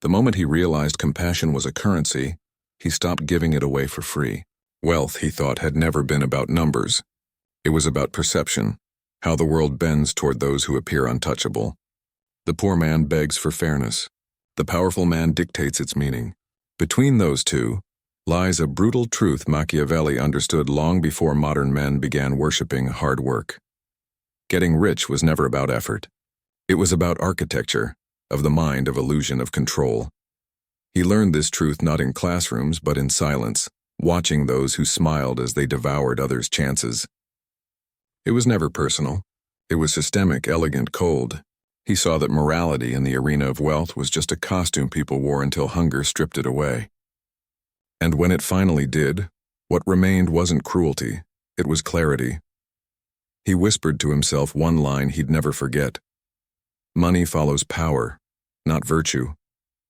The moment he realized compassion was a currency, he stopped giving it away for free. Wealth, he thought, had never been about numbers. It was about perception, how the world bends toward those who appear untouchable. The poor man begs for fairness. The powerful man dictates its meaning. Between those two lies a brutal truth Machiavelli understood long before modern men began worshiping hard work. Getting rich was never about effort. It was about architecture, of the mind of illusion of control. He learned this truth not in classrooms but in silence, watching those who smiled as they devoured others' chances. It was never personal. It was systemic, elegant, cold. He saw that morality in the arena of wealth was just a costume people wore until hunger stripped it away. And when it finally did, what remained wasn't cruelty, it was clarity. He whispered to himself one line he'd never forget. Money follows power, not virtue.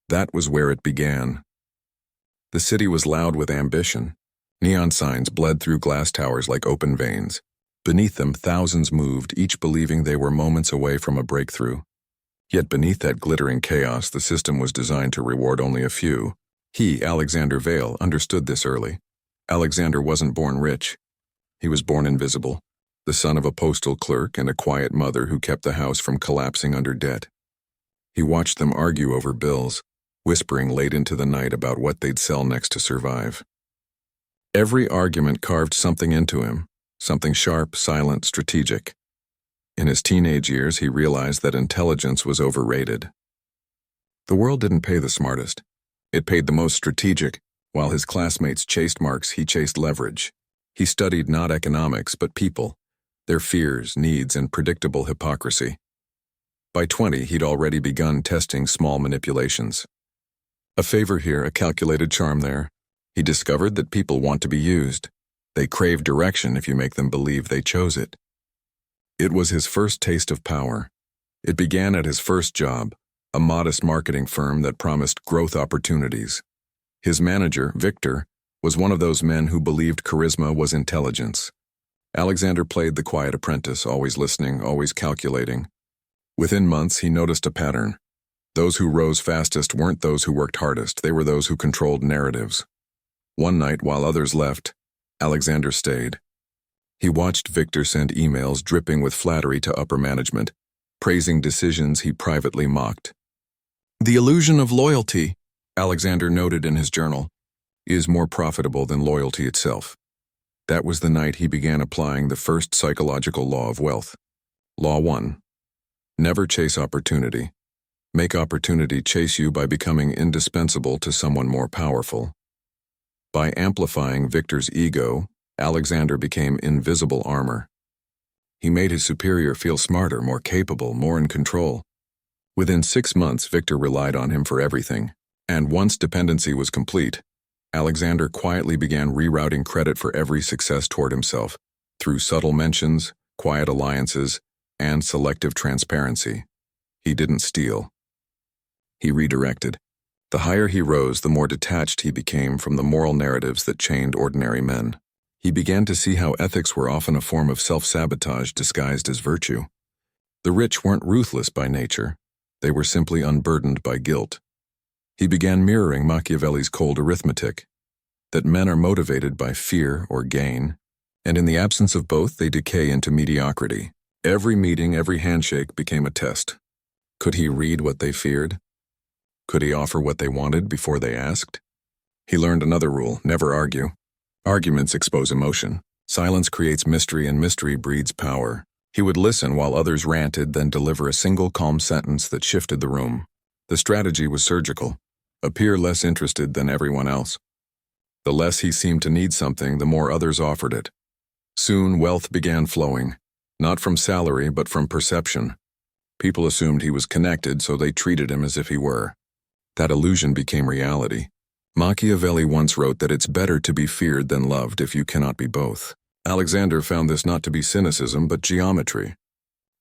That was where it began. The city was loud with ambition. Neon signs bled through glass towers like open veins. Beneath them, thousands moved, each believing they were moments away from a breakthrough. Yet beneath that glittering chaos, the system was designed to reward only a few. He, Alexander Vale, understood this early. Alexander wasn't born rich. He was born invisible, the son of a postal clerk and a quiet mother who kept the house from collapsing under debt. He watched them argue over bills, whispering late into the night about what they'd sell next to survive. Every argument carved something into him. Something sharp, silent, strategic. In his teenage years, he realized that intelligence was overrated. The world didn't pay the smartest. It paid the most strategic. While his classmates chased marks, he chased leverage. He studied not economics, but people, their fears, needs, and predictable hypocrisy. By 20, he'd already begun testing small manipulations. A favor here, a calculated charm there. He discovered that people want to be used. They crave direction if you make them believe they chose it. It was his first taste of power. It began at his first job, a modest marketing firm that promised growth opportunities. His manager, Victor, was one of those men who believed charisma was intelligence. Alexander played the quiet apprentice, always listening, always calculating. Within months, he noticed a pattern. Those who rose fastest weren't those who worked hardest, they were those who controlled narratives. One night, while others left, Alexander stayed. He watched Victor send emails dripping with flattery to upper management, praising decisions he privately mocked. The illusion of loyalty, Alexander noted in his journal, is more profitable than loyalty itself. That was the night he began applying the first psychological law of wealth. Law 1. Never chase opportunity. Make opportunity chase you by becoming indispensable to someone more powerful. By amplifying Victor's ego, Alexander became invisible armor. He made his superior feel smarter, more capable, more in control. Within 6 months, Victor relied on him for everything. And once dependency was complete, Alexander quietly began rerouting credit for every success toward himself, through subtle mentions, quiet alliances, and selective transparency. He didn't steal. He redirected. The higher he rose, the more detached he became from the moral narratives that chained ordinary men. He began to see how ethics were often a form of self-sabotage disguised as virtue. The rich weren't ruthless by nature. They were simply unburdened by guilt. He began mirroring Machiavelli's cold arithmetic, that men are motivated by fear or gain, and in the absence of both, they decay into mediocrity. Every meeting, every handshake became a test. Could he read what they feared? Could he offer what they wanted before they asked? He learned another rule: never argue. Arguments expose emotion. Silence creates mystery, and mystery breeds power. He would listen while others ranted, then deliver a single calm sentence that shifted the room. The strategy was surgical. Appear less interested than everyone else. The less he seemed to need something, the more others offered it. Soon, wealth began flowing, not from salary, but from perception. People assumed he was connected, so they treated him as if he were. That illusion became reality. Machiavelli once wrote that it's better to be feared than loved if you cannot be both. Alexander found this not to be cynicism, but geometry.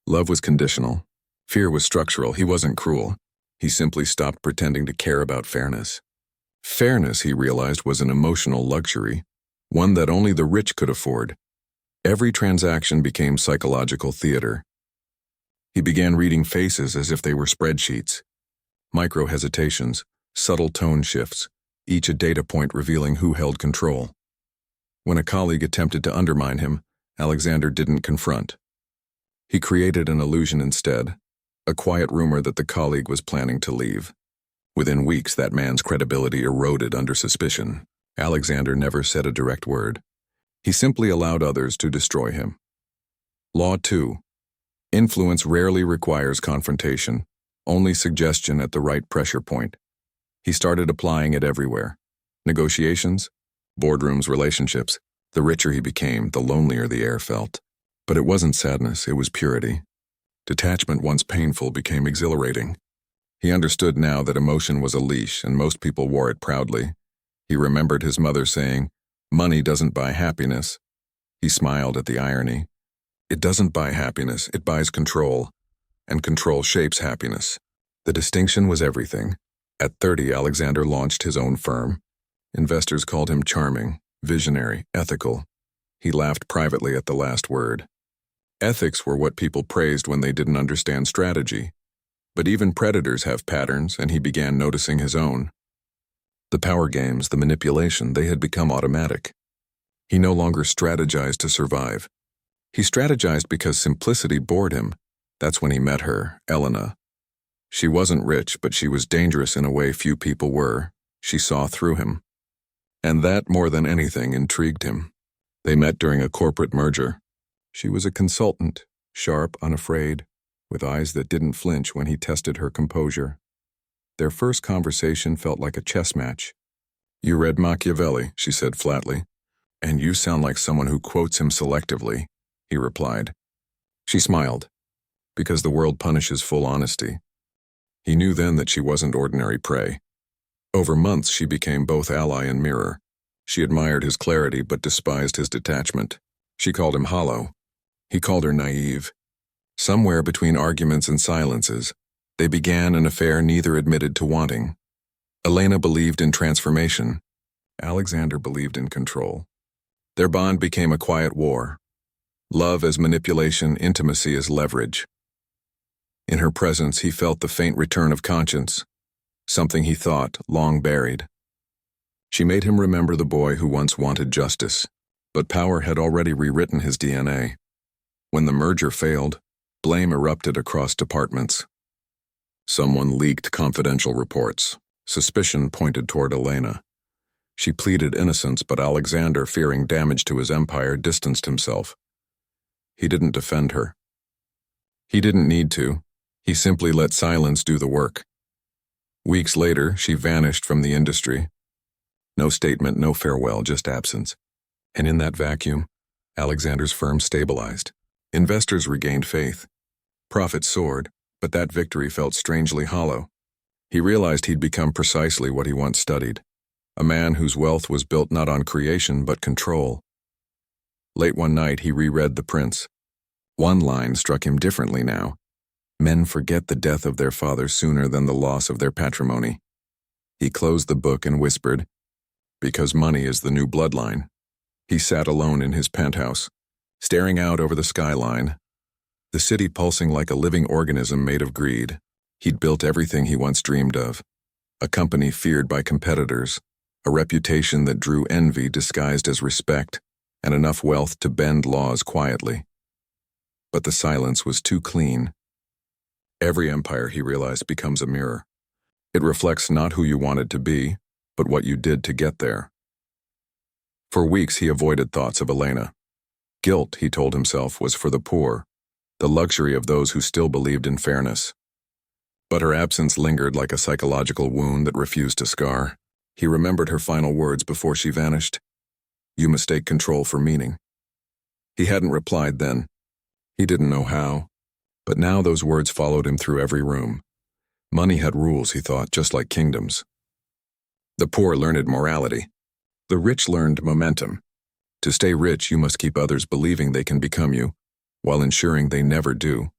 Love was conditional. Fear was structural. He wasn't cruel. He simply stopped pretending to care about fairness. Fairness, he realized, was an emotional luxury, one that only the rich could afford. Every transaction became psychological theater. He began reading faces as if they were spreadsheets. Micro hesitations, subtle tone shifts, each a data point revealing who held control. When a colleague attempted to undermine him, Alexander didn't confront. He created an illusion instead, a quiet rumor that the colleague was planning to leave. Within weeks, that man's credibility eroded under suspicion. Alexander never said a direct word. He simply allowed others to destroy him. Law 2. Influence rarely requires confrontation, only suggestion at the right pressure point. He started applying it everywhere. Negotiations, boardrooms, relationships. The richer he became, the lonelier the air felt. But it wasn't sadness, it was purity. Detachment, once painful, became exhilarating. He understood now that emotion was a leash, and most people wore it proudly. He remembered his mother saying, "Money doesn't buy happiness." He smiled at the irony. It doesn't buy happiness, it buys control. And control shapes happiness. The distinction was everything. At 30, Alexander launched his own firm. Investors called him charming, visionary, ethical. He laughed privately at the last word. Ethics were what people praised when they didn't understand strategy. But even predators have patterns, and he began noticing his own. The power games, the manipulation, they had become automatic. He no longer strategized to survive. He strategized because simplicity bored him. That's when he met her, Elena. She wasn't rich, but she was dangerous in a way few people were. She saw through him. And that, more than anything, intrigued him. They met during a corporate merger. She was a consultant, sharp, unafraid, with eyes that didn't flinch when he tested her composure. Their first conversation felt like a chess match. "You read Machiavelli," she said flatly. "And you sound like someone who quotes him selectively," he replied. She smiled, because the world punishes full honesty. He knew then that she wasn't ordinary prey. Over months, she became both ally and mirror. She admired his clarity but despised his detachment. She called him hollow. He called her naive. Somewhere between arguments and silences, they began an affair neither admitted to wanting. Elena believed in transformation. Alexander believed in control. Their bond became a quiet war. Love as manipulation, intimacy as leverage. In her presence, he felt the faint return of conscience, something he thought long buried. She made him remember the boy who once wanted justice, but power had already rewritten his DNA. When the merger failed, blame erupted across departments. Someone leaked confidential reports. Suspicion pointed toward Elena. She pleaded innocence, but Alexander, fearing damage to his empire, distanced himself. He didn't defend her. He didn't need to. He simply let silence do the work. Weeks later, she vanished from the industry. No statement, no farewell, just absence. And in that vacuum, Alexander's firm stabilized. Investors regained faith. Profits soared, but that victory felt strangely hollow. He realized he'd become precisely what he once studied, a man whose wealth was built not on creation but control. Late one night, he reread The Prince. One line struck him differently now. Men forget the death of their father sooner than the loss of their patrimony. He closed the book and whispered, "Because money is the new bloodline." He sat alone in his penthouse, staring out over the skyline, the city pulsing like a living organism made of greed. He'd built everything he once dreamed of, a company feared by competitors, a reputation that drew envy disguised as respect, and enough wealth to bend laws quietly. But the silence was too clean. Every empire, he realized, becomes a mirror. It reflects not who you wanted to be, but what you did to get there. For weeks, he avoided thoughts of Elena. Guilt, he told himself, was for the poor, the luxury of those who still believed in fairness. But her absence lingered like a psychological wound that refused to scar. He remembered her final words before she vanished. "You mistake control for meaning." He hadn't replied then. He didn't know how. But now those words followed him through every room. Money had rules, he thought, just like kingdoms. The poor learned morality. The rich learned momentum. To stay rich, you must keep others believing they can become you, while ensuring they never do.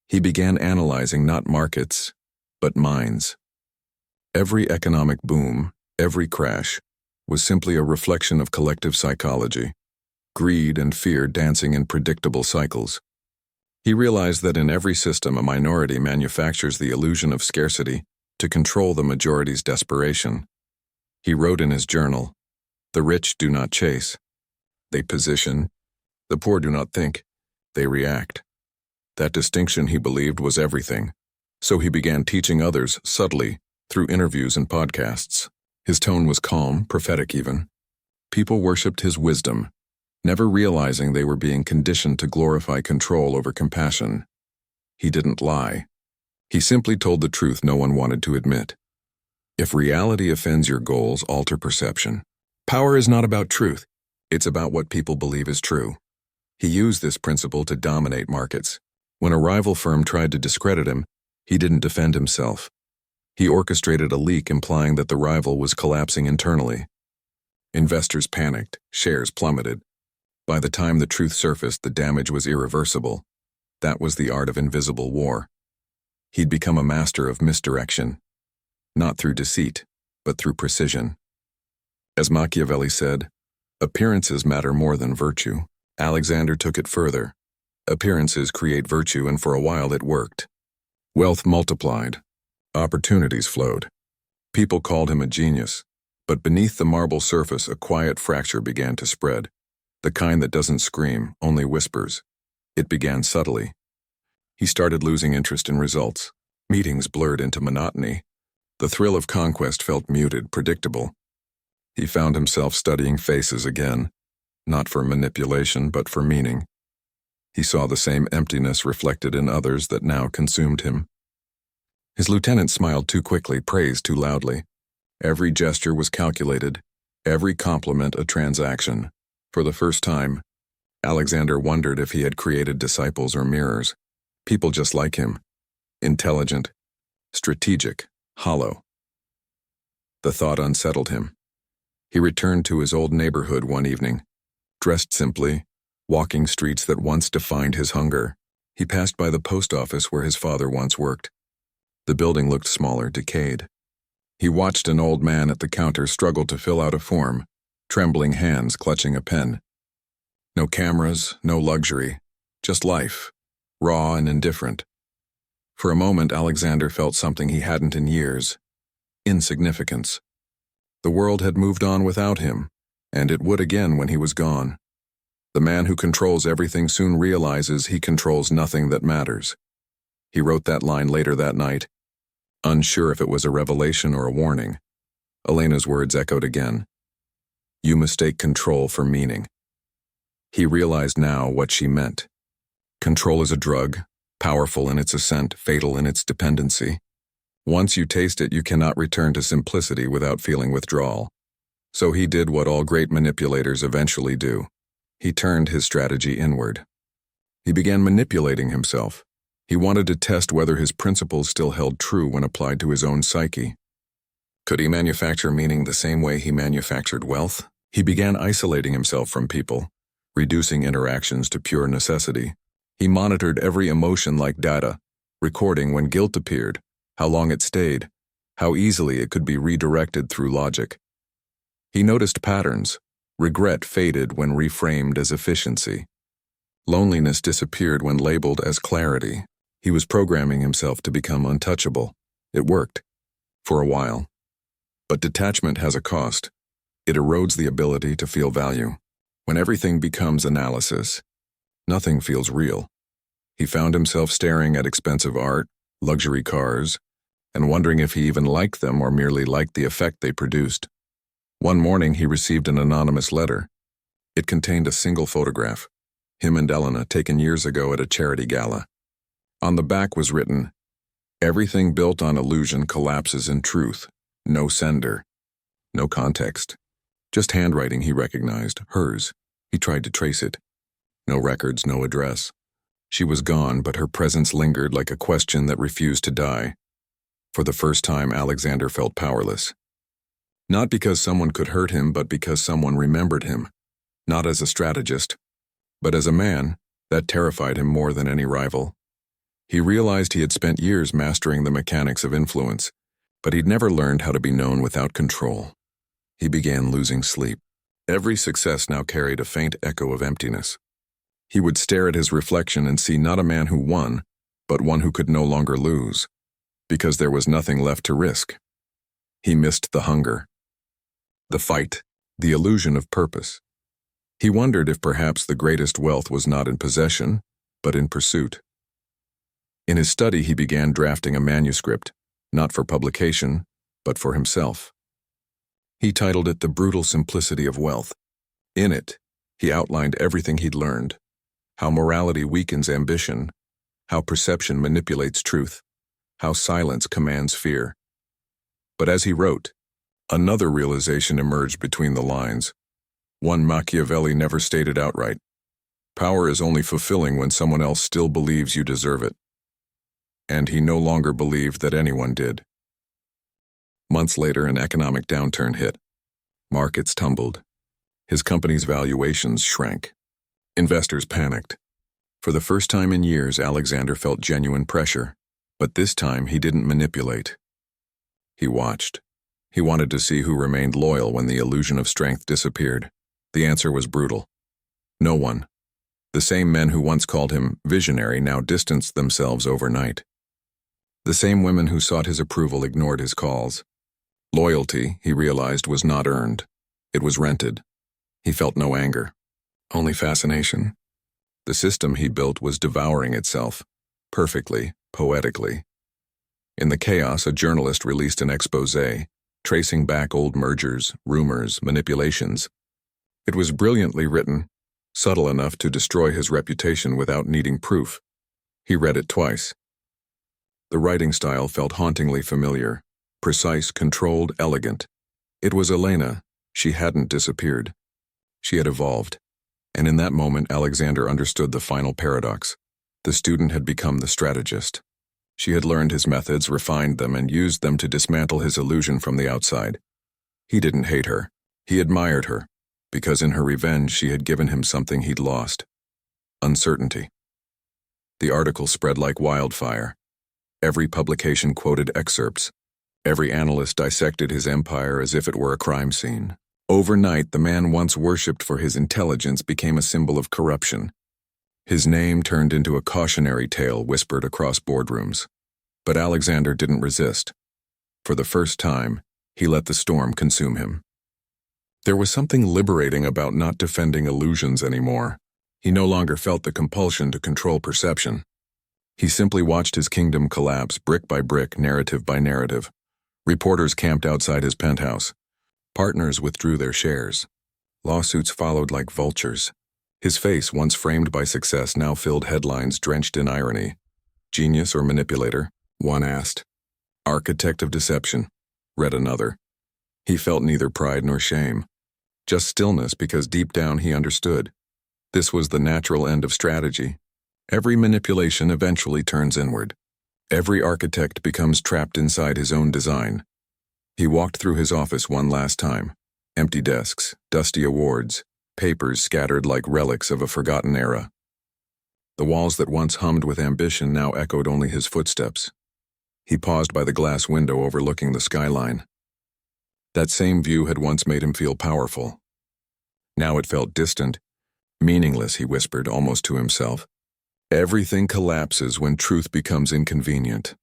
He began analyzing not markets, but minds. Every economic boom, every crash, was simply a reflection of collective psychology, greed and fear dancing in predictable cycles. He realized that in every system, a minority manufactures the illusion of scarcity, to control the majority's desperation. He wrote in his journal, "The rich do not chase. They position. The poor do not think. They react." That distinction, he believed, was everything. So he began teaching others subtly through interviews and podcasts. His tone was calm, prophetic even. People worshipped his wisdom, never realizing they were being conditioned to glorify control over compassion. He didn't lie. He simply told the truth no one wanted to admit. If reality offends your goals, alter perception. Power is not about truth. It's about what people believe is true. He used this principle to dominate markets. When a rival firm tried to discredit him, he didn't defend himself. He orchestrated a leak implying that the rival was collapsing internally. Investors panicked, shares plummeted. By the time the truth surfaced, the damage was irreversible. That was the art of invisible war. He'd become a master of misdirection, not through deceit, but through precision. As Machiavelli said, appearances matter more than virtue. Alexander took it further. Appearances create virtue, and for a while it worked. Wealth multiplied. Opportunities flowed. People called him a genius, but beneath the marble surface a quiet fracture began to spread, the kind that doesn't scream, only whispers. It began subtly. He started losing interest in results. Meetings blurred into monotony. The thrill of conquest felt muted, predictable. He found himself studying faces again, not for manipulation, but for meaning. He saw the same emptiness reflected in others that now consumed him. His lieutenant smiled too quickly, praised too loudly. Every gesture was calculated, every compliment a transaction. For the first time, Alexander wondered if he had created disciples or mirrors. People just like him. Intelligent, strategic, hollow. The thought unsettled him. He returned to his old neighborhood one evening, dressed simply, walking streets that once defined his hunger. He passed by the post office where his father once worked. The building looked smaller, decayed. He watched an old man at the counter struggle to fill out a form, trembling hands clutching a pen. No cameras, no luxury, just life, raw and indifferent. For a moment, Alexander felt something he hadn't in years: insignificance. The world had moved on without him, and it would again when he was gone. The man who controls everything soon realizes he controls nothing that matters. He wrote that line later that night, unsure if it was a revelation or a warning. Elena's words echoed again. You mistake control for meaning. He realized now what she meant. Control is a drug, powerful in its ascent, fatal in its dependency. Once you taste it, you cannot return to simplicity without feeling withdrawal. So he did what all great manipulators eventually do. He turned his strategy inward. He began manipulating himself. He wanted to test whether his principles still held true when applied to his own psyche. Could he manufacture meaning the same way he manufactured wealth? He began isolating himself from people, reducing interactions to pure necessity. He monitored every emotion like data, recording when guilt appeared, how long it stayed, how easily it could be redirected through logic. He noticed patterns. Regret faded when reframed as efficiency. Loneliness disappeared when labeled as clarity. He was programming himself to become untouchable. It worked. For a while. But detachment has a cost. It erodes the ability to feel value. When everything becomes analysis, nothing feels real. He found himself staring at expensive art, luxury cars, and wondering if he even liked them or merely liked the effect they produced. One morning he received an anonymous letter. It contained a single photograph, him and Elena, taken years ago at a charity gala. On the back was written, "Everything built on illusion collapses in truth. No sender." No context. Just handwriting he recognized, hers. He tried to trace it. No records, no address. She was gone, but her presence lingered like a question that refused to die. For the first time, Alexander felt powerless. Not because someone could hurt him, but because someone remembered him. Not as a strategist, but as a man. That terrified him more than any rival. He realized he had spent years mastering the mechanics of influence, but he'd never learned how to be known without control. He began losing sleep. Every success now carried a faint echo of emptiness. He would stare at his reflection and see not a man who won, but one who could no longer lose. because there was nothing left to risk. He missed the hunger, the fight, the illusion of purpose. He wondered if perhaps the greatest wealth was not in possession, but in pursuit. In his study, he began drafting a manuscript, not for publication, but for himself. He titled it The Brutal Simplicity of Wealth. In it, he outlined everything he'd learned: how morality weakens ambition, how perception manipulates truth, how silence commands fear. But as he wrote, another realization emerged between the lines, one Machiavelli never stated outright. Power is only fulfilling when someone else still believes you deserve it. And he no longer believed that anyone did. Months later, an economic downturn hit. Markets tumbled. His company's valuations shrank. Investors panicked. For the first time in years, Alexander felt genuine pressure. But this time, he didn't manipulate. He watched. He wanted to see who remained loyal when the illusion of strength disappeared. The answer was brutal. No one. The same men who once called him visionary now distanced themselves overnight. The same women who sought his approval ignored his calls. Loyalty, he realized, was not earned. It was rented. He felt no anger, only fascination. The system he built was devouring itself, perfectly, poetically. In the chaos, a journalist released an exposé, tracing back old mergers, rumors, manipulations. It was brilliantly written, subtle enough to destroy his reputation without needing proof. He read it twice. The writing style felt hauntingly familiar, precise, controlled, elegant. It was Elena. She hadn't disappeared. She had evolved. And in that moment, Alexander understood the final paradox. The student had become the strategist. She had learned his methods, refined them, and used them to dismantle his illusion from the outside. He didn't hate her. He admired her, because in her revenge she had given him something he'd lost: uncertainty. The article spread like wildfire. Every publication quoted excerpts. Every analyst dissected his empire as if it were a crime scene. Overnight, the man once worshipped for his intelligence became a symbol of corruption. His name turned into a cautionary tale whispered across boardrooms. But Alexander didn't resist. For the first time, he let the storm consume him. There was something liberating about not defending illusions anymore. He no longer felt the compulsion to control perception. He simply watched his kingdom collapse brick by brick, narrative by narrative. Reporters camped outside his penthouse. Partners withdrew their shares. Lawsuits followed like vultures. His face, once framed by success, now filled headlines drenched in irony. Genius or manipulator? One asked. Architect of deception? Read another. He felt neither pride nor shame. Just stillness, because deep down he understood. This was the natural end of strategy. Every manipulation eventually turns inward. Every architect becomes trapped inside his own design. He walked through his office one last time. Empty desks, dusty awards, papers scattered like relics of a forgotten era. The walls that once hummed with ambition now echoed only his footsteps. He paused by the glass window overlooking the skyline. That same view had once made him feel powerful. Now it felt distant, meaningless, he whispered, almost to himself. Everything collapses when truth becomes inconvenient.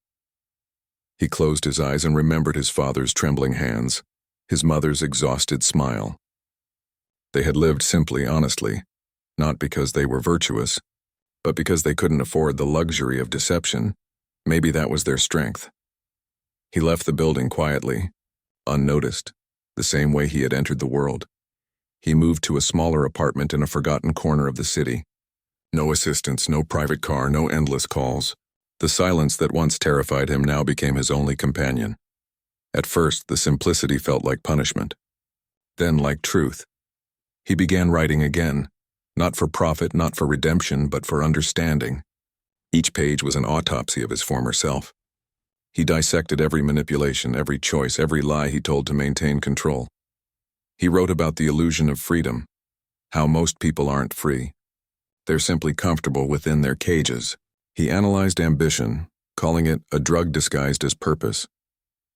He closed his eyes and remembered his father's trembling hands, his mother's exhausted smile. They had lived simply, honestly, not because they were virtuous, but because they couldn't afford the luxury of deception. Maybe that was their strength. He left the building quietly, unnoticed, the same way he had entered the world. He moved to a smaller apartment in a forgotten corner of the city. No assistance, no private car, no endless calls. The silence that once terrified him now became his only companion. At first, the simplicity felt like punishment. Then, like truth. He began writing again, not for profit, not for redemption, but for understanding. Each page was an autopsy of his former self. He dissected every manipulation, every choice, every lie he told to maintain control. He wrote about the illusion of freedom, how most people aren't free. They're simply comfortable within their cages. He analyzed ambition, calling it a drug disguised as purpose.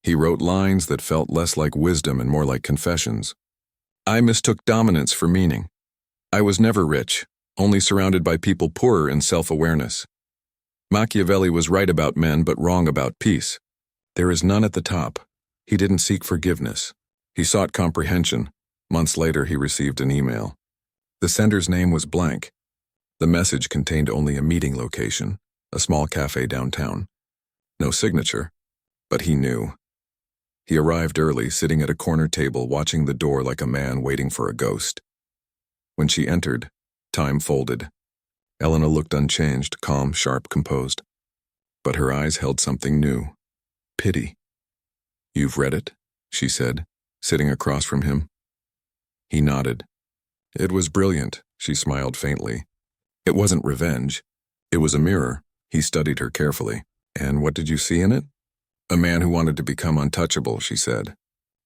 He wrote lines that felt less like wisdom and more like confessions. I mistook dominance for meaning. I was never rich, only surrounded by people poorer in self-awareness. Machiavelli was right about men but wrong about peace. There is none at the top. He didn't seek forgiveness. He sought comprehension. Months later, he received an email. The sender's name was blank. The message contained only a meeting location, a small cafe downtown. No signature, but he knew. He arrived early, sitting at a corner table, watching the door like a man waiting for a ghost. When she entered, time folded. Elena looked unchanged, calm, sharp, composed. But her eyes held something new. Pity. "You've read it?" she said, sitting across from him. He nodded. "It was brilliant," she smiled faintly. "It wasn't revenge. It was a mirror." He studied her carefully. "And what did you see in it?" "A man who wanted to become untouchable," she said.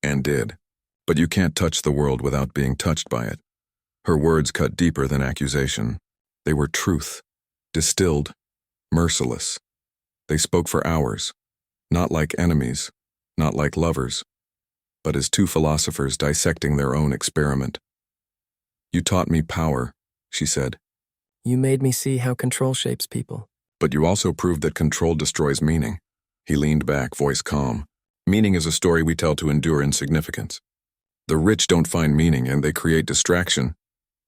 "And did. But you can't touch the world without being touched by it." Her words cut deeper than accusation. They were truth, distilled, merciless. They spoke for hours, not like enemies, not like lovers, but as two philosophers dissecting their own experiment. "You taught me power," she said. You made me see how control shapes people. "But you also proved that control destroys meaning." He leaned back, voice calm. "Meaning is a story we tell to endure insignificance. The rich don't find meaning, and they create distraction.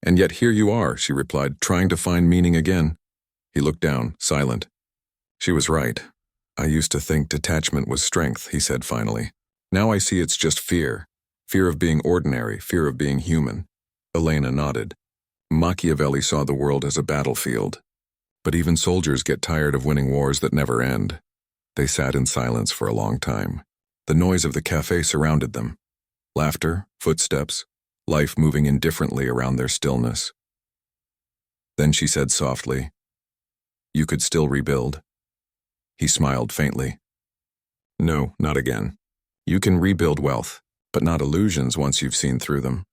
And yet here you are," she replied, "trying to find meaning again." He looked down, silent. She was right. "I used to think detachment was strength," he said finally. "Now I see it's just fear. Fear of being ordinary, fear of being human." Elena nodded. Machiavelli saw the world as a battlefield. But even soldiers get tired of winning wars that never end. They sat in silence for a long time. The noise of the cafe surrounded them. Laughter, footsteps, life moving indifferently around their stillness. Then she said softly, "You could still rebuild." He smiled faintly. "No, not again. You can rebuild wealth, but not illusions once you've seen through them."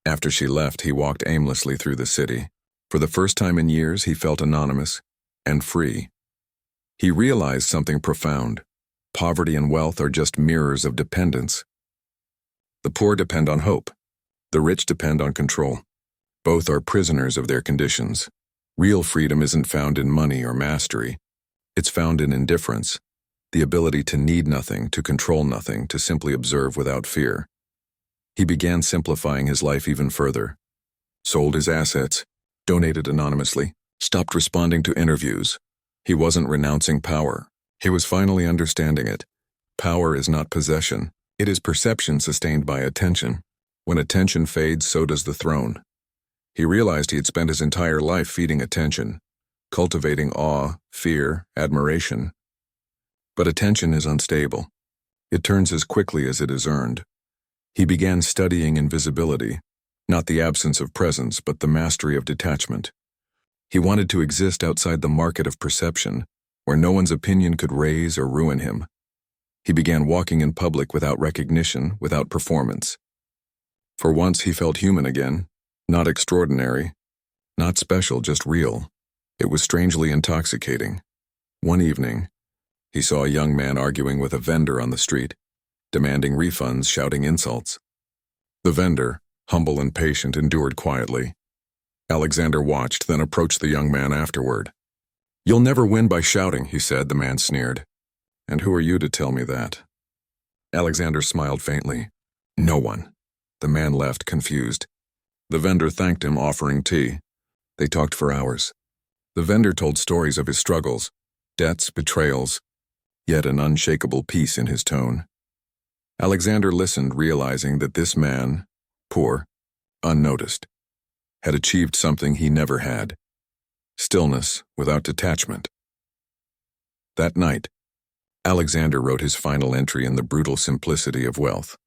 After she left, he walked aimlessly through the city. For the first time in years, he felt anonymous and free. He realized something profound. Poverty and wealth are just mirrors of dependence. The poor depend on hope. The rich depend on control. Both are prisoners of their conditions. Real freedom isn't found in money or mastery. It's found in indifference, the ability to need nothing, to control nothing, to simply observe without fear. He began simplifying his life even further. Sold his assets, donated anonymously, stopped responding to interviews. He wasn't renouncing power. He was finally understanding it. Power is not possession. It is perception sustained by attention. When attention fades, so does the throne. He realized he had spent his entire life feeding attention, cultivating awe, fear, admiration. But attention is unstable. It turns as quickly as it is earned. He began studying invisibility, not the absence of presence, but the mastery of detachment. He wanted to exist outside the market of perception, where no one's opinion could raise or ruin him. He began walking in public without recognition, without performance. For once he felt human again, not extraordinary, not special, just real. It was strangely intoxicating. One evening, he saw a young man arguing with a vendor on the street, demanding refunds, shouting insults. The vendor, humble and patient, endured quietly. Alexander watched, then approached the young man afterward. "You'll never win by shouting," he said. The man sneered. "And who are you to tell me that?" Alexander smiled faintly. "No one." The man left, confused. The vendor thanked him, offering tea. They talked for hours. The vendor told stories of his struggles, debts, betrayals, yet an unshakable peace in his tone. Alexander listened, realizing that this man, poor, unnoticed, had achieved something he never had: stillness without detachment. That night, Alexander wrote his final entry in the brutal simplicity of wealth.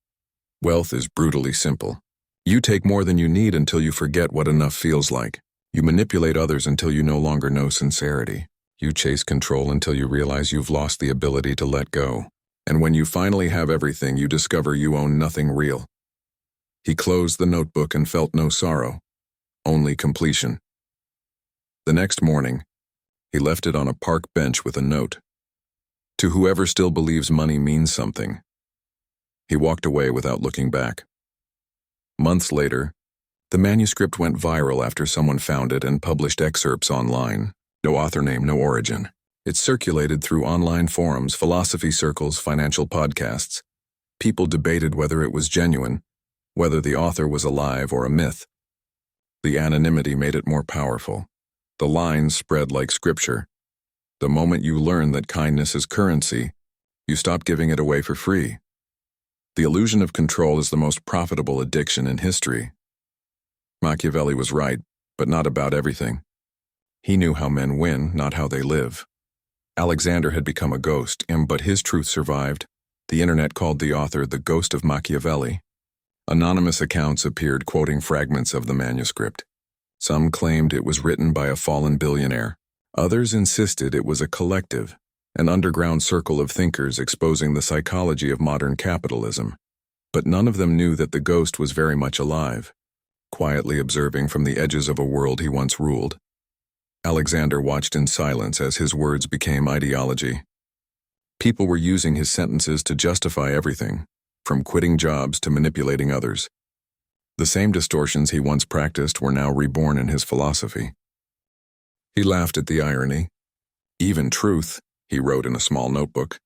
Wealth is brutally simple. You take more than you need until you forget what enough feels like. You manipulate others until you no longer know sincerity. You chase control until you realize you've lost the ability to let go. And when you finally have everything, you discover you own nothing real. He closed the notebook and felt no sorrow, only completion. The next morning, he left it on a park bench with a note. To whoever still believes money means something. He walked away without looking back. Months later, the manuscript went viral after someone found it and published excerpts online. No author name, no origin. It circulated through online forums, philosophy circles, financial podcasts. People debated whether it was genuine, whether the author was alive or a myth. The anonymity made it more powerful. The lines spread like scripture. The moment you learn that kindness is currency, you stop giving it away for free. The illusion of control is the most profitable addiction in history. Machiavelli was right, but not about everything. He knew how men win, not how they live. Alexander had become a ghost, but his truth survived. The internet called the author the ghost of Machiavelli. Anonymous accounts appeared quoting fragments of the manuscript. Some claimed it was written by a fallen billionaire. Others insisted it was a collective, an underground circle of thinkers exposing the psychology of modern capitalism. But none of them knew that the ghost was very much alive, quietly observing from the edges of a world he once ruled. Alexander watched in silence as his words became ideology. People were using his sentences to justify everything, from quitting jobs to manipulating others. The same distortions he once practiced were now reborn in his philosophy. He laughed at the irony. Even truth, he wrote in a small notebook,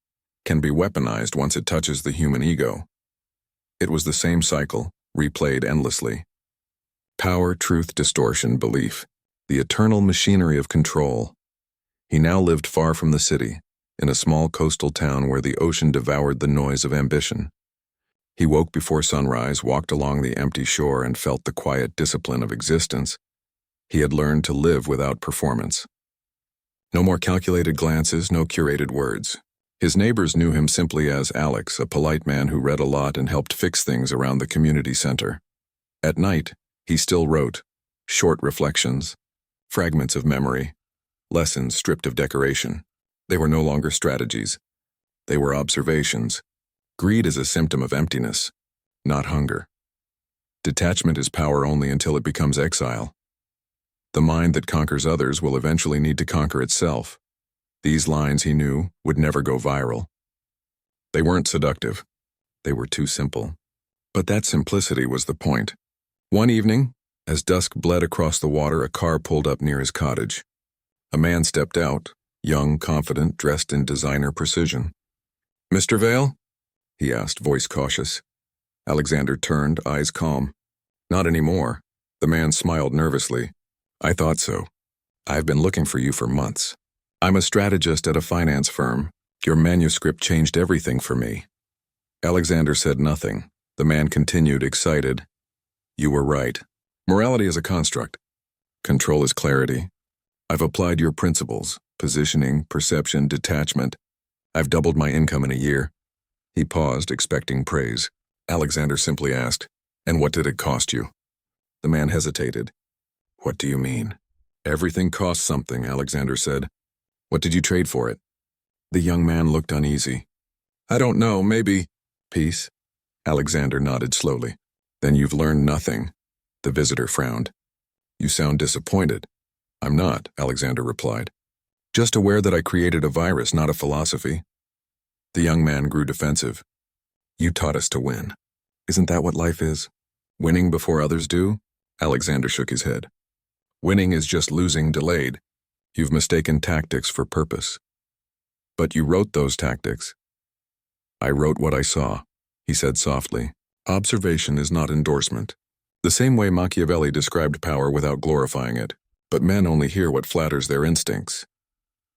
can be weaponized once it touches the human ego. It was the same cycle, replayed endlessly. Power, truth, distortion, belief, the eternal machinery of control. He now lived far from the city, in a small coastal town where the ocean devoured the noise of ambition. He woke before sunrise, walked along the empty shore, and felt the quiet discipline of existence. He had learned to live without performance. No more calculated glances, no curated words. His neighbors knew him simply as Alex, a polite man who read a lot and helped fix things around the community center. At night, he still wrote, short reflections, fragments of memory, lessons stripped of decoration. They were no longer strategies. They were observations. Greed is a symptom of emptiness, not hunger. Detachment is power only until it becomes exile. The mind that conquers others will eventually need to conquer itself. These lines, he knew, would never go viral. They weren't seductive. They were too simple. But that simplicity was the point. One evening, as dusk bled across the water, a car pulled up near his cottage. A man stepped out, young, confident, dressed in designer precision. "Mr. Vale?" he asked, voice cautious. Alexander turned, eyes calm. "Not anymore." The man smiled nervously. "I thought so. I've been looking for you for months. I'm a strategist at a finance firm. Your manuscript changed everything for me." Alexander said nothing. The man continued, excited. "You were right. Morality is a construct. Control is clarity. I've applied your principles, positioning, perception, detachment. I've doubled my income in a year." He paused, expecting praise. Alexander simply asked, "And what did it cost you?" The man hesitated. "What do you mean?" "Everything costs something," Alexander said. "What did you trade for it?" The young man looked uneasy. "I don't know, maybe peace." Alexander nodded slowly. "Then you've learned nothing." The visitor frowned. "You sound disappointed." "I'm not," Alexander replied. "Just aware that I created a virus, not a philosophy." The young man grew defensive. "You taught us to win. Isn't that what life is? Winning before others do?" Alexander shook his head. "Winning is just losing delayed. You've mistaken tactics for purpose." "But you wrote those tactics." "I wrote what I saw," he said softly. "Observation is not endorsement." The same way Machiavelli described power without glorifying it. But men only hear what flatters their instincts.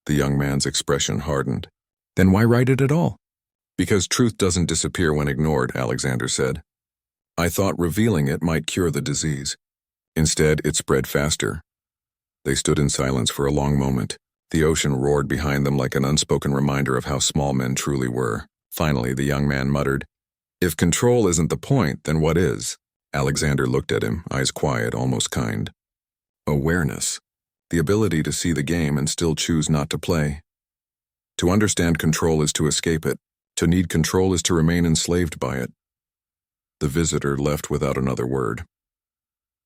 The young man's expression hardened. "Then why write it at all?" "Because truth doesn't disappear when ignored," Alexander said. "I thought revealing it might cure the disease. Instead, it spread faster." They stood in silence for a long moment. The ocean roared behind them like an unspoken reminder of how small men truly were. Finally, the young man muttered, "If control isn't the point, then what is?" Alexander looked at him, eyes quiet, almost kind. "Awareness. The ability to see the game and still choose not to play. To understand control is to escape it. To need control is to remain enslaved by it." The visitor left without another word.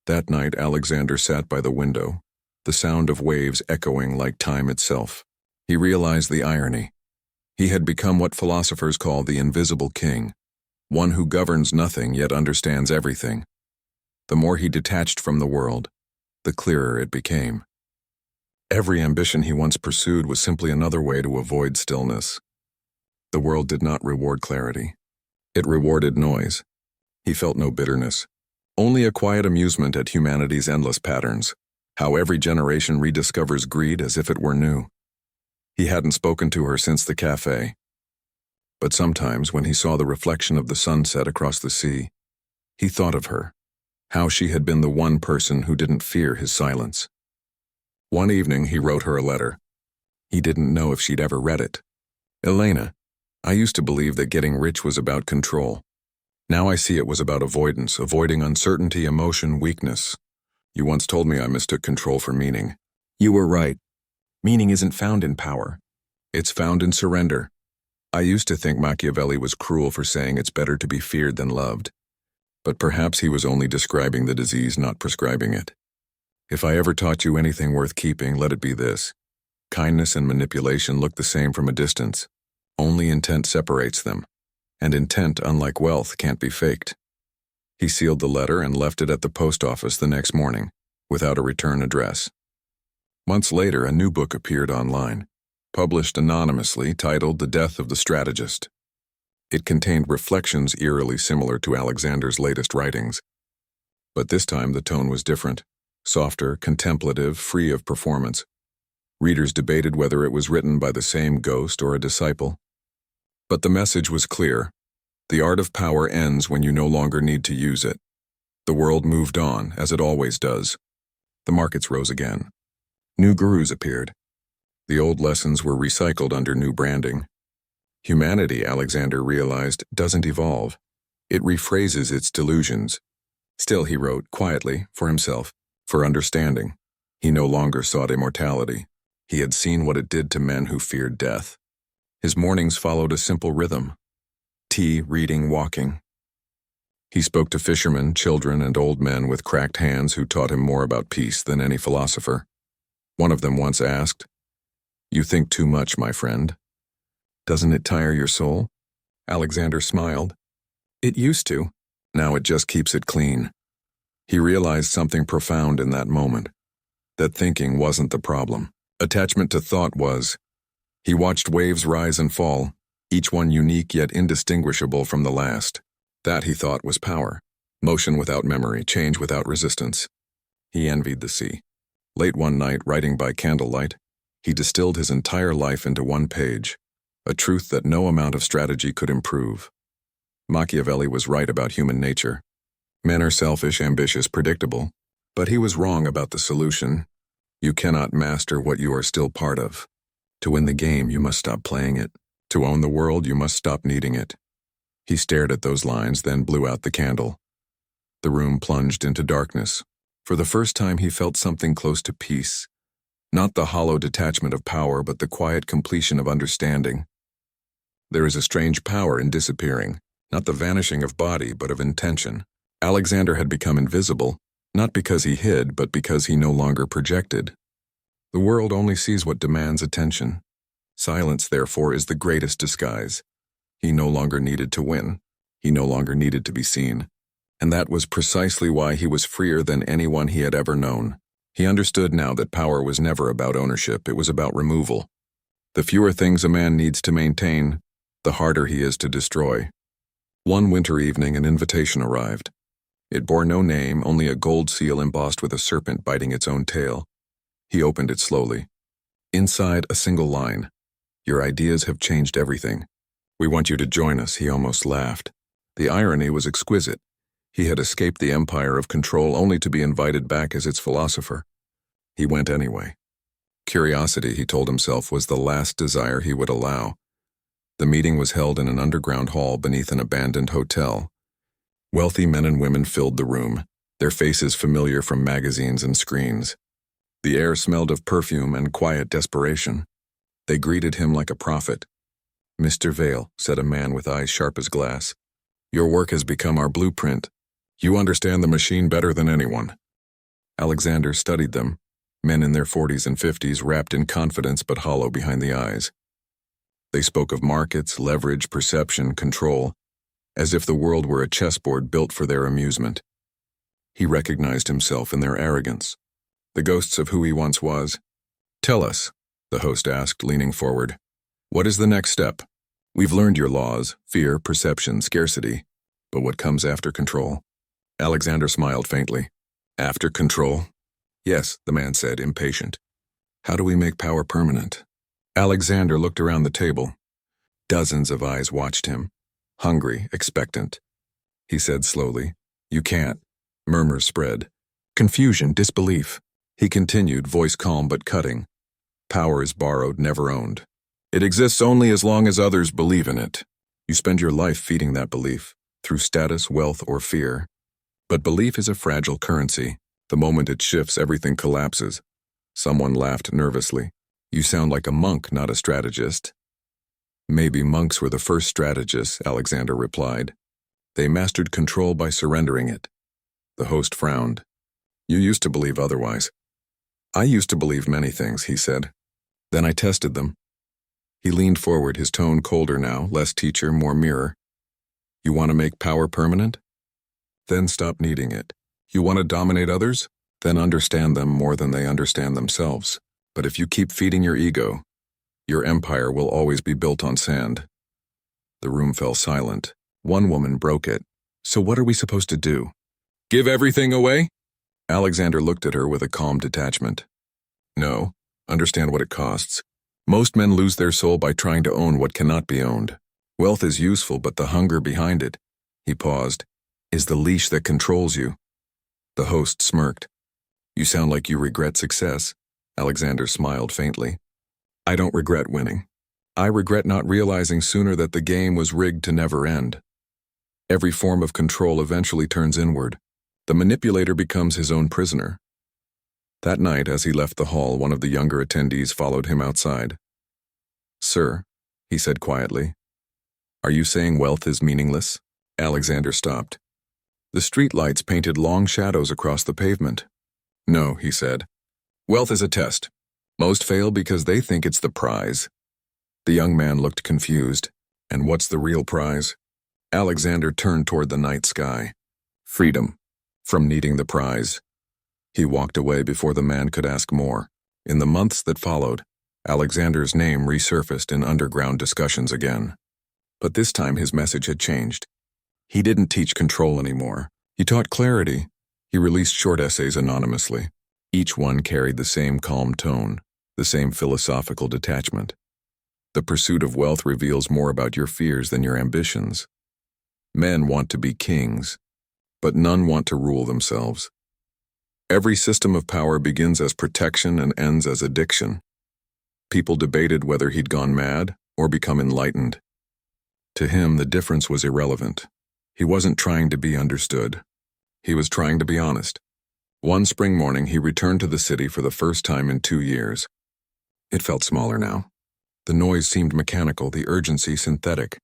That night, Alexander sat by the window, the sound of waves echoing like time itself. He realized the irony. He had become what philosophers call the invisible king, one who governs nothing yet understands everything. The more he detached from the world, the clearer it became. Every ambition he once pursued was simply another way to avoid stillness. The world did not reward clarity. It rewarded noise. He felt no bitterness, only a quiet amusement at humanity's endless patterns, how every generation rediscovers greed as if it were new. He hadn't spoken to her since the cafe. But sometimes, when he saw the reflection of the sunset across the sea, he thought of her, how she had been the one person who didn't fear his silence. One evening, he wrote her a letter. He didn't know if she'd ever read it. Elena, I used to believe that getting rich was about control. Now I see it was about avoidance, avoiding uncertainty, emotion, weakness. You once told me I mistook control for meaning. You were right. Meaning isn't found in power. It's found in surrender. I used to think Machiavelli was cruel for saying it's better to be feared than loved. But perhaps he was only describing the disease, not prescribing it. If I ever taught you anything worth keeping, let it be this. Kindness and manipulation look the same from a distance. Only intent separates them. And intent, unlike wealth, can't be faked. He sealed the letter and left it at the post office the next morning, without a return address. Months later, a new book appeared online, published anonymously, titled The Death of the Strategist. It contained reflections eerily similar to Alexander's latest writings. But this time the tone was different, softer, contemplative, free of performance. Readers debated whether it was written by the same ghost or a disciple. But the message was clear. The art of power ends when you no longer need to use it. The world moved on, as it always does. The markets rose again. New gurus appeared. The old lessons were recycled under new branding. Humanity, Alexander realized, doesn't evolve. It rephrases its delusions. Still, he wrote, quietly, for himself, for understanding. He no longer sought immortality. He had seen what it did to men who feared death. His mornings followed a simple rhythm. Tea, reading, walking. He spoke to fishermen, children, and old men with cracked hands who taught him more about peace than any philosopher. One of them once asked, "You think too much, my friend. Doesn't it tire your soul?" Alexander smiled. "It used to. Now it just keeps it clean." He realized something profound in that moment, that thinking wasn't the problem. Attachment to thought was. He watched waves rise and fall, each one unique yet indistinguishable from the last. That, he thought, was power. Motion without memory, change without resistance. He envied the sea. Late one night, writing by candlelight, he distilled his entire life into one page, a truth that no amount of strategy could improve. Machiavelli was right about human nature. Men are selfish, ambitious, predictable. But he was wrong about the solution. You cannot master what you are still part of. To win the game, you must stop playing it. To own the world, you must stop needing it. He stared at those lines, then blew out the candle. The room plunged into darkness. For the first time, he felt something close to peace. Not the hollow detachment of power, but the quiet completion of understanding. There is a strange power in disappearing, not the vanishing of body, but of intention. Alexander had become invisible, not because he hid, but because he no longer projected. The world only sees what demands attention. Silence, therefore, is the greatest disguise. He no longer needed to win. He no longer needed to be seen. And that was precisely why he was freer than anyone he had ever known. He understood now that power was never about ownership, it was about removal. The fewer things a man needs to maintain, the harder he is to destroy. One winter evening, an invitation arrived. It bore no name, only a gold seal embossed with a serpent biting its own tail. He opened it slowly. Inside, a single line. "Your ideas have changed everything. We want you to join us." He almost laughed. The irony was exquisite. He had escaped the empire of control only to be invited back as its philosopher. He went anyway. Curiosity, he told himself, was the last desire he would allow. The meeting was held in an underground hall beneath an abandoned hotel. Wealthy men and women filled the room, their faces familiar from magazines and screens. The air smelled of perfume and quiet desperation. They greeted him like a prophet. "Mr. Vale," said a man with eyes sharp as glass, "your work has become our blueprint. You understand the machine better than anyone." Alexander studied them, men in their 40s and 50s, wrapped in confidence but hollow behind the eyes. They spoke of markets, leverage, perception, control, as if the world were a chessboard built for their amusement. He recognized himself in their arrogance, the ghosts of who he once was. Tell us, the host asked, leaning forward. What is the next step? We've learned your laws, fear, perception, scarcity. But what comes after control? Alexander smiled faintly. After control? Yes, the man said, impatient. How do we make power permanent? Alexander looked around the table. Dozens of eyes watched him, hungry, expectant. He said slowly, You can't. Murmurs spread. Confusion, disbelief. He continued, voice calm but cutting. Power is borrowed, never owned. It exists only as long as others believe in it. You spend your life feeding that belief, through status, wealth, or fear. But belief is a fragile currency. The moment it shifts, everything collapses. Someone laughed nervously. You sound like a monk, not a strategist. Maybe monks were the first strategists, Alexander replied. They mastered control by surrendering it. The host frowned. You used to believe otherwise. I used to believe many things, he said. Then I tested them. He leaned forward, his tone colder now, less teacher, more mirror. You want to make power permanent? Then stop needing it. You want to dominate others? Then understand them more than they understand themselves. But if you keep feeding your ego, your empire will always be built on sand. The room fell silent. One woman broke it. So what are we supposed to do? Give everything away? Alexander looked at her with a calm detachment. No, understand what it costs. Most men lose their soul by trying to own what cannot be owned. Wealth is useful, but the hunger behind it, he paused, is the leash that controls you. The host smirked. You sound like you regret success. Alexander smiled faintly. I don't regret winning. I regret not realizing sooner that the game was rigged to never end. Every form of control eventually turns inward. The manipulator becomes his own prisoner. That night, as he left the hall, one of the younger attendees followed him outside. Sir, he said quietly, are you saying wealth is meaningless? Alexander stopped. The streetlights painted long shadows across the pavement. No, he said. Wealth is a test. Most fail because they think it's the prize. The young man looked confused. And what's the real prize? Alexander turned toward the night sky. Freedom. From needing the prize. He walked away before the man could ask more. In the months that followed, Alexander's name resurfaced in underground discussions again. But this time his message had changed. He didn't teach control anymore. He taught clarity. He released short essays anonymously. Each one carried the same calm tone, the same philosophical detachment. The pursuit of wealth reveals more about your fears than your ambitions. Men want to be kings, but none want to rule themselves. Every system of power begins as protection and ends as addiction. People debated whether he'd gone mad or become enlightened. To him, the difference was irrelevant. He wasn't trying to be understood. He was trying to be honest. One spring morning, he returned to the city for the first time in 2 years. It felt smaller now. The noise seemed mechanical, the urgency synthetic.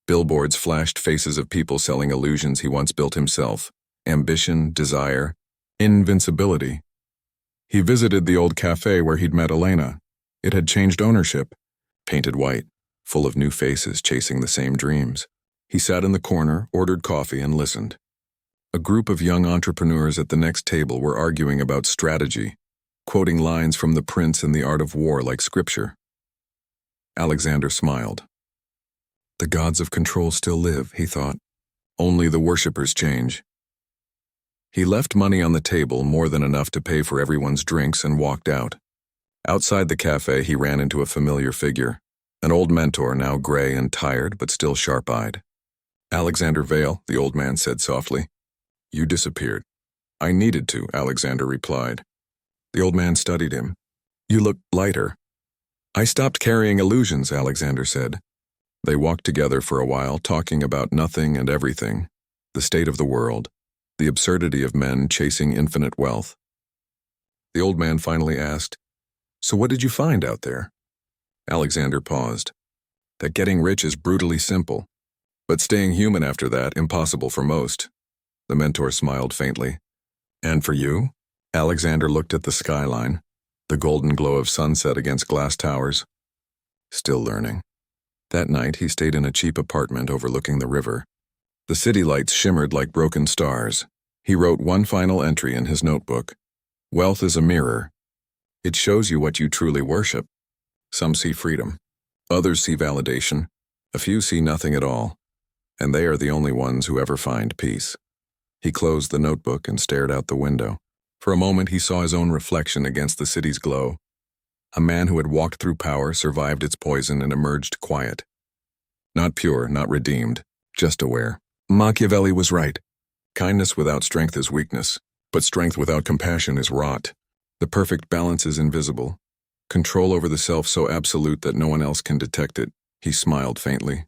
Billboards flashed faces of people selling illusions he once built himself. Ambition, desire, invincibility. He visited the old cafe where he'd met Elena. It had changed ownership, painted white, full of new faces chasing the same dreams. He sat in the corner, ordered coffee, and listened. A group of young entrepreneurs at the next table were arguing about strategy, quoting lines from The Prince and the Art of War like scripture. Alexander smiled. The gods of control still live, he thought. Only the worshippers change. He left money on the table, more than enough to pay for everyone's drinks, and walked out. Outside the cafe, he ran into a familiar figure, an old mentor, now gray and tired, but still sharp-eyed. Alexander Vale, the old man said softly. You disappeared. I needed to, Alexander replied. The old man studied him. You look lighter. I stopped carrying illusions, Alexander said. They walked together for a while, talking about nothing and everything, the state of the world, the absurdity of men chasing infinite wealth. The old man finally asked, So what did you find out there? Alexander paused. That getting rich is brutally simple, but staying human after that, impossible for most. The mentor smiled faintly. And for you? Alexander looked at the skyline, the golden glow of sunset against glass towers. Still learning. That night, he stayed in a cheap apartment overlooking the river. The city lights shimmered like broken stars. He wrote one final entry in his notebook. Wealth is a mirror. It shows you what you truly worship. Some see freedom. Others see validation. A few see nothing at all. And they are the only ones who ever find peace. He closed the notebook and stared out the window. For a moment he saw his own reflection against the city's glow. A man who had walked through power, survived its poison, and emerged quiet. Not pure, not redeemed, just aware. Machiavelli was right. Kindness without strength is weakness, but strength without compassion is rot. The perfect balance is invisible. Control over the self so absolute that no one else can detect it. He smiled faintly.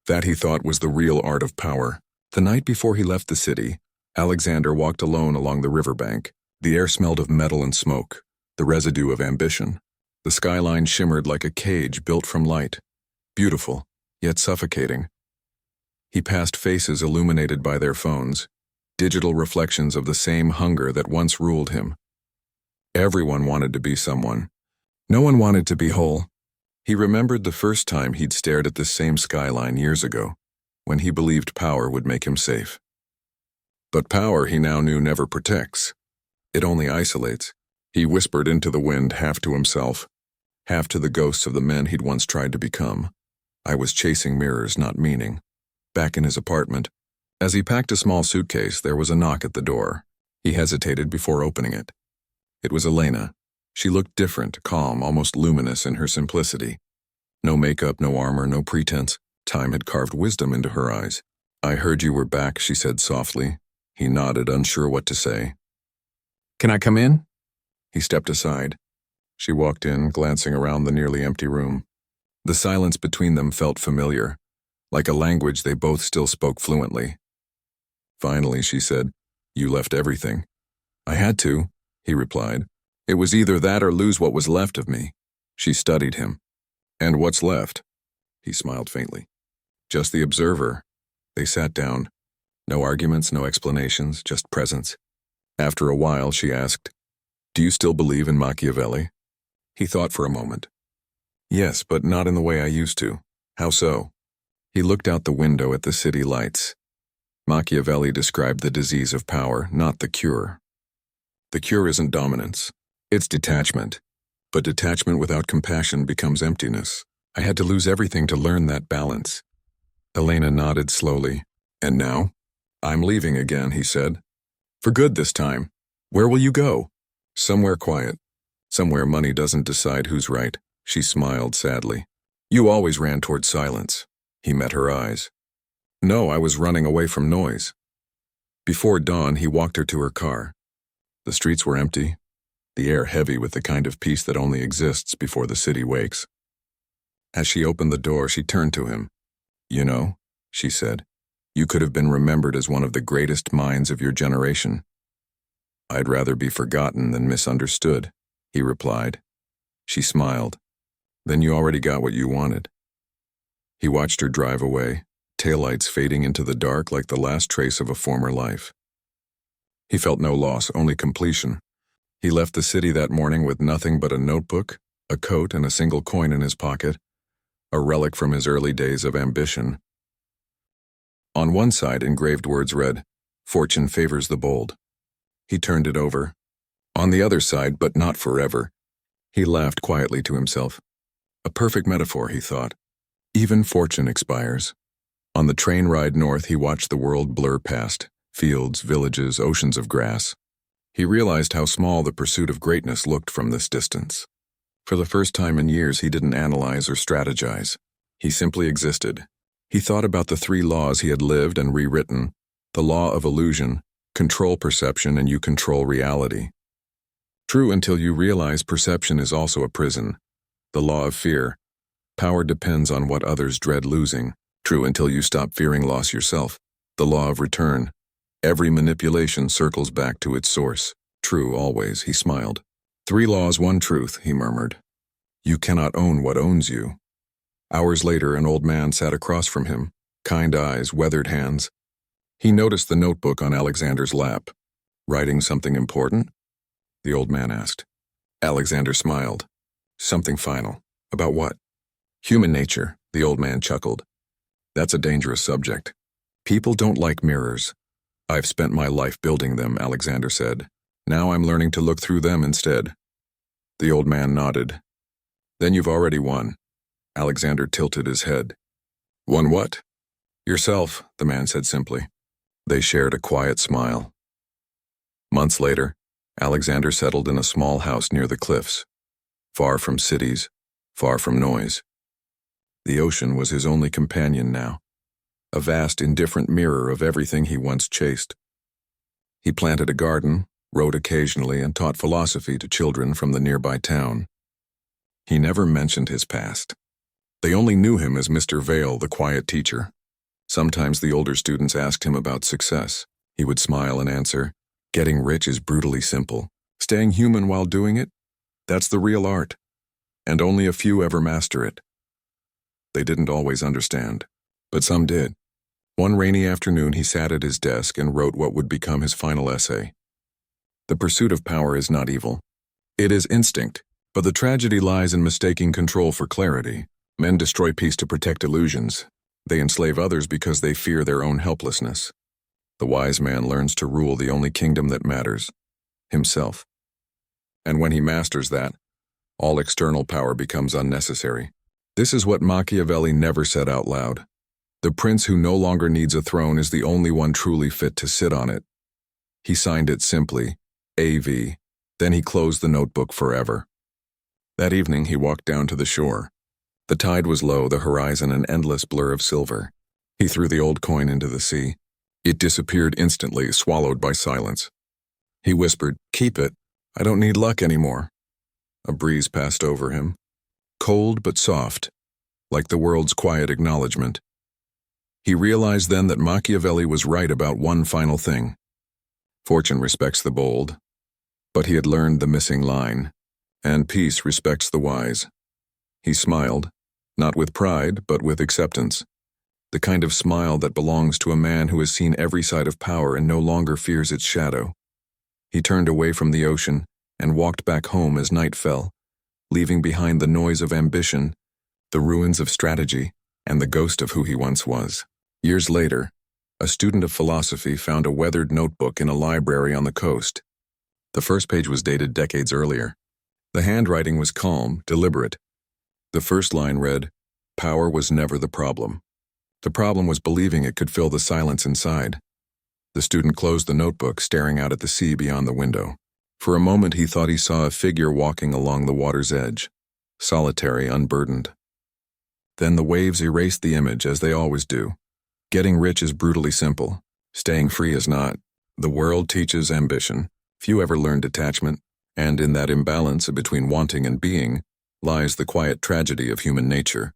That, he thought, was the real art of power. The night before he left the city, Alexander walked alone along the riverbank. The air smelled of metal and smoke, the residue of ambition. The skyline shimmered like a cage built from light. Beautiful, yet suffocating. He passed faces illuminated by their phones, digital reflections of the same hunger that once ruled him. Everyone wanted to be someone. No one wanted to be whole. He remembered the first time he'd stared at this same skyline years ago, when he believed power would make him safe. But power, he now knew, never protects. It only isolates. He whispered into the wind, half to himself, half to the ghosts of the men he'd once tried to become. I was chasing mirrors, not meaning. Back in his apartment, as he packed a small suitcase, there was a knock at the door. He hesitated before opening it. It was Elena. She looked different, calm, almost luminous in her simplicity. No makeup, no armor, no pretense. Time had carved wisdom into her eyes. I heard you were back, she said softly. He nodded, unsure what to say. Can I come in? He stepped aside. She walked in, glancing around the nearly empty room. The silence between them felt familiar, like a language they both still spoke fluently. Finally, she said, You left everything. I had to, he replied. It was either that or lose what was left of me. She studied him. And what's left? He smiled faintly. Just the observer. They sat down. No arguments, no explanations, just presence. After a while, she asked, Do you still believe in Machiavelli? He thought for a moment. Yes, but not in the way I used to. How so? He looked out the window at the city lights. Machiavelli described the disease of power, not the cure. The cure isn't dominance. It's detachment. But detachment without compassion becomes emptiness. I had to lose everything to learn that balance. Elena nodded slowly. And now? I'm leaving again, he said. For good this time. Where will you go? Somewhere quiet. Somewhere money doesn't decide who's right. She smiled sadly. You always ran toward silence. He met her eyes. No, I was running away from noise. Before dawn, he walked her to her car. The streets were empty, the air heavy with the kind of peace that only exists before the city wakes. As she opened the door, she turned to him. You know, she said, you could have been remembered as one of the greatest minds of your generation. I'd rather be forgotten than misunderstood, he replied. She smiled. Then you already got what you wanted. He watched her drive away, taillights fading into the dark like the last trace of a former life. He felt no loss, only completion. He left the city that morning with nothing but a notebook, a coat, and a single coin in his pocket, a relic from his early days of ambition. On one side, engraved words read, Fortune favors the bold. He turned it over. On the other side, but not forever. He laughed quietly to himself. A perfect metaphor, he thought. Even fortune expires. On the train ride north, he watched the world blur past, fields, villages, oceans of grass. He realized how small the pursuit of greatness looked from this distance. For the first time in years, he didn't analyze or strategize. He simply existed. He thought about the 3 laws he had lived and rewritten, the law of illusion, control perception, and you control reality. True until you realize perception is also a prison. The law of fear. Power depends on what others dread losing. True until you stop fearing loss yourself. The law of return. Every manipulation circles back to its source. True always, he smiled. 3 laws, 1 truth, he murmured. You cannot own what owns you. Hours later, an old man sat across from him, kind eyes, weathered hands. He noticed the notebook on Alexander's lap. Writing something important? The old man asked. Alexander smiled. Something final. About what? Human nature, the old man chuckled. That's a dangerous subject. People don't like mirrors. I've spent my life building them, Alexander said. Now I'm learning to look through them instead. The old man nodded. Then you've already won. Alexander tilted his head. Won what? Yourself, the man said simply. They shared a quiet smile. Months later, Alexander settled in a small house near the cliffs, far from cities, far from noise. The ocean was his only companion now, a vast, indifferent mirror of everything he once chased. He planted a garden, wrote occasionally, and taught philosophy to children from the nearby town. He never mentioned his past. They only knew him as Mr. Vale, the quiet teacher. Sometimes the older students asked him about success. He would smile and answer, "Getting rich is brutally simple. Staying human while doing it? That's the real art. And only a few ever master it." They didn't always understand, but some did. One rainy afternoon he sat at his desk and wrote what would become his final essay. The pursuit of power is not evil. It is instinct, but the tragedy lies in mistaking control for clarity. Men destroy peace to protect illusions. They enslave others because they fear their own helplessness. The wise man learns to rule the only kingdom that matters, himself. And when he masters that, all external power becomes unnecessary. This is what Machiavelli never said out loud. The prince who no longer needs a throne is the only one truly fit to sit on it. He signed it simply, A.V., then he closed the notebook forever. That evening he walked down to the shore. The tide was low, the horizon an endless blur of silver. He threw the old coin into the sea. It disappeared instantly, swallowed by silence. He whispered, "Keep it. I don't need luck anymore." A breeze passed over him, cold but soft, like the world's quiet acknowledgement. He realized then that Machiavelli was right about one final thing. Fortune respects the bold, but he had learned the missing line, and peace respects the wise. He smiled, not with pride, but with acceptance, the kind of smile that belongs to a man who has seen every side of power and no longer fears its shadow. He turned away from the ocean and walked back home as night fell, leaving behind the noise of ambition, the ruins of strategy, and the ghost of who he once was. Years later, a student of philosophy found a weathered notebook in a library on the coast. The first page was dated decades earlier. The handwriting was calm, deliberate. The first line read, "Power was never the problem. The problem was believing it could fill the silence inside." The student closed the notebook, staring out at the sea beyond the window. For a moment he thought he saw a figure walking along the water's edge, solitary, unburdened. Then the waves erased the image, as they always do. Getting rich is brutally simple. Staying free is not. The world teaches ambition. Few ever learn detachment, and in that imbalance between wanting and being lies the quiet tragedy of human nature.